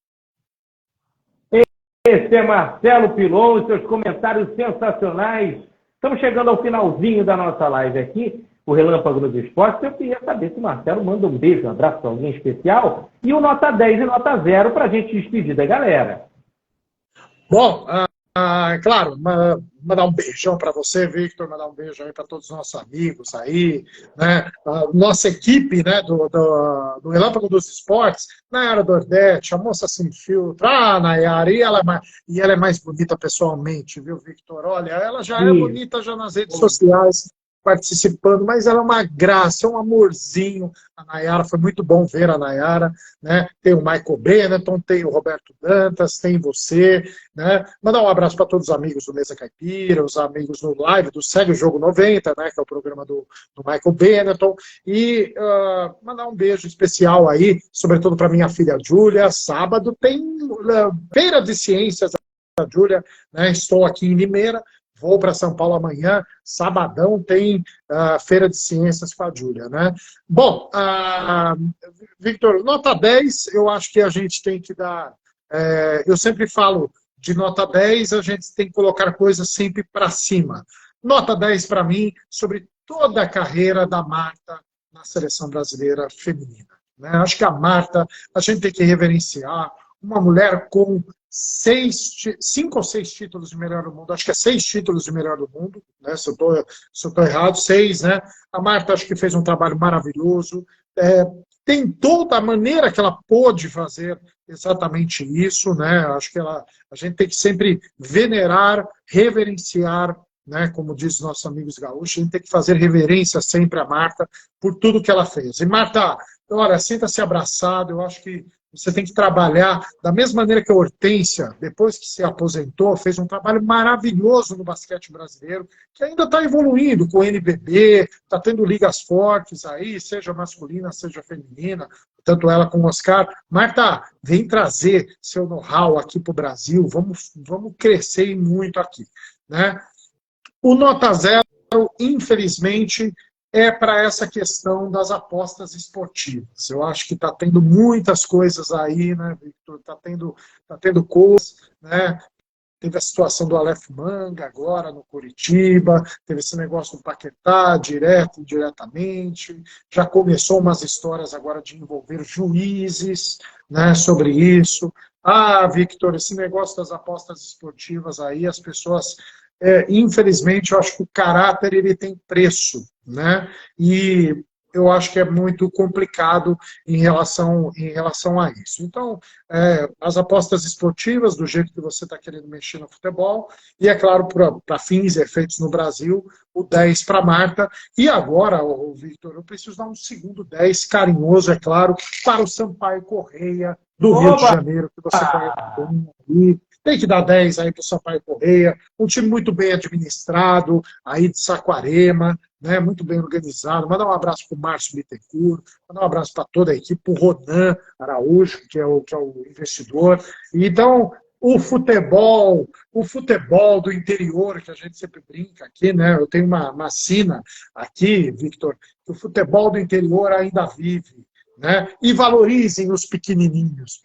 Esse é Marcelo Pilon, seus comentários sensacionais. Estamos chegando ao finalzinho da nossa live aqui, o Relâmpago nos Esportes. Eu queria saber se o Marcelo manda um beijo, um abraço para alguém especial e o nota 10 e nota 0 para a gente despedir da galera. Bom, claro, mandar um beijão para você, Victor, mandar um beijo aí para todos os nossos amigos aí, né? Nossa equipe, né, do Relâmpago dos Esportes, Nayara Dordete, a moça sem filtro, Nayara, e ela é mais bonita pessoalmente, viu, Victor? Olha, ela já é bonita já nas redes sociais, participando, mas ela é uma graça, é um amorzinho. A Nayara, foi muito bom ver a Nayara, né? Tem o Michael Benetton, tem o Roberto Dantas, tem você, né? Mandar um abraço para todos os amigos do Mesa Caipira, os amigos no live do Segue o Jogo 90, né? Que é o programa do Michael Benetton, e mandar um beijo especial aí, sobretudo para minha filha Júlia. Sábado tem Feira de Ciências da Júlia, né? Estou aqui em Limeira. Vou para São Paulo amanhã, sabadão tem Feira de Ciências com a Júlia, né? Bom, Victor, nota 10, eu acho que a gente tem que dar... eu sempre falo de nota 10, a gente tem que colocar coisas sempre para cima. Nota 10 para mim, sobre toda a carreira da Marta na seleção brasileira feminina, né? Acho que a Marta, a gente tem que reverenciar, uma mulher com 5 ou 6 títulos de melhor do mundo, acho que é 6 títulos de melhor do mundo, né? Se eu estou errado, 6, né? A Marta acho que fez um trabalho maravilhoso, tentou da maneira que ela pôde fazer exatamente isso, né? Acho que a gente tem que sempre venerar, reverenciar, né? Como diz nossos amigos gaúchos, a gente tem que fazer reverência sempre a Marta por tudo que ela fez. E Marta, olha, sinta-se abraçado, eu acho que você tem que trabalhar da mesma maneira que a Hortência, depois que se aposentou, fez um trabalho maravilhoso no basquete brasileiro, que ainda está evoluindo com o NBB, está tendo ligas fortes aí, seja masculina, seja feminina, tanto ela como o Oscar. Marta, vem trazer seu know-how aqui para o Brasil, vamos crescer muito aqui, né? O nota 0, infelizmente, é para essa questão das apostas esportivas. Eu acho que está tendo muitas coisas aí, né, Victor? Está tendo coisas, né? teve a situação do Aleph Manga agora no Curitiba, teve esse negócio do Paquetá, direto e indiretamente, já começou umas histórias agora de envolver juízes, né, sobre isso. Ah, Victor, esse negócio das apostas esportivas aí, as pessoas, infelizmente, eu acho que o caráter ele tem preço, né? E eu acho que é muito complicado em relação a isso. Então, as apostas esportivas, do jeito que você está querendo mexer no futebol, e, é claro, para fins e efeitos no Brasil, o 10 para Marta. E agora, Victor, eu preciso dar um segundo 10 carinhoso, é claro, para o Sampaio Correia, do Rio de Janeiro, que você conhece bem. Tem que dar 10 aí para o Sampaio Correia, um time muito bem administrado, aí de Saquarema, né, muito bem organizado. Mandar um abraço para o Márcio Bittencourt, mandar um abraço para toda a equipe, para o Ronan Araújo, que é o investidor. Então, o futebol do interior, que a gente sempre brinca aqui, né? Eu tenho uma sina aqui, Victor, que o futebol do interior ainda vive. Né? E valorizem os pequenininhos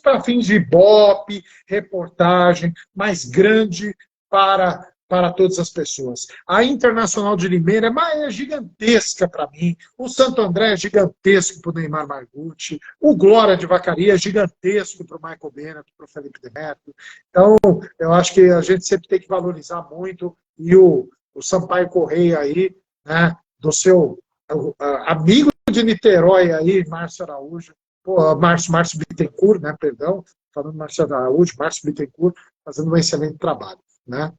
para fins de ibope, reportagem, mas grande para todas as pessoas. A Internacional de Limeira é gigantesca para mim, o Santo André é gigantesco para o Neymar Margucci, o Glória de Vacaria é gigantesco para o Michael Bennett, para o Felipe Demetrio. Então, eu acho que a gente sempre tem que valorizar muito, e o Sampaio Correia aí, né, do seu amigo de Niterói aí, Márcio Araújo, Márcio Bittencourt, né, perdão, falando Márcio Araújo, Márcio Bittencourt, fazendo um excelente trabalho, né?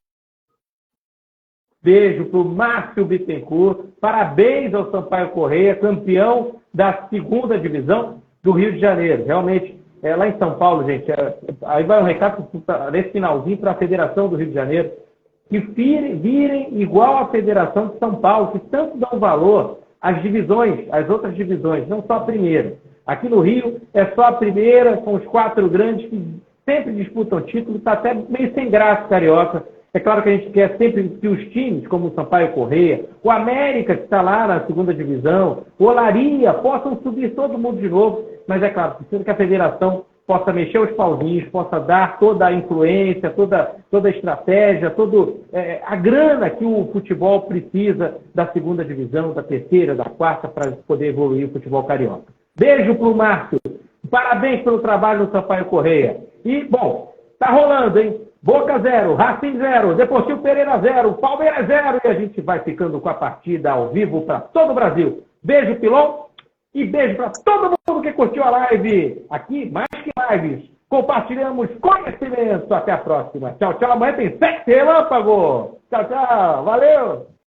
Beijo para o Márcio Bittencourt, parabéns ao Sampaio Correia, campeão da 2ª divisão do Rio de Janeiro. Realmente, lá em São Paulo, gente, aí vai um recado nesse finalzinho para a Federação do Rio de Janeiro, que virem igual a Federação de São Paulo, que tanto dão valor às divisões, às outras divisões, não só a primeira. Aqui no Rio é só a primeira, são os 4 grandes que sempre disputam título, está até meio sem graça, carioca. É claro que a gente quer sempre que os times, como o Sampaio Correia, o América, que está lá na 2ª divisão, o Olaria, possam subir todo mundo de novo, mas é claro, precisa que a federação possa mexer os pauzinhos, possa dar toda a influência, toda a estratégia, a grana que o futebol precisa da 2ª divisão, da 3ª, da 4ª, para poder evoluir o futebol carioca. Beijo para o Márcio. Parabéns pelo trabalho do Sampaio Correia. E, bom, tá rolando, hein? Boca 0, Racing 0, Deportivo Pereira 0, Palmeiras 0, e a gente vai ficando com a partida ao vivo para todo o Brasil. Beijo, Pilão, e beijo para todo mundo que curtiu a live. Aqui, mais que lives, compartilhamos conhecimento. Até a próxima. Tchau, tchau. Amanhã tem Sexy Relâmpago. Tchau, tchau. Valeu.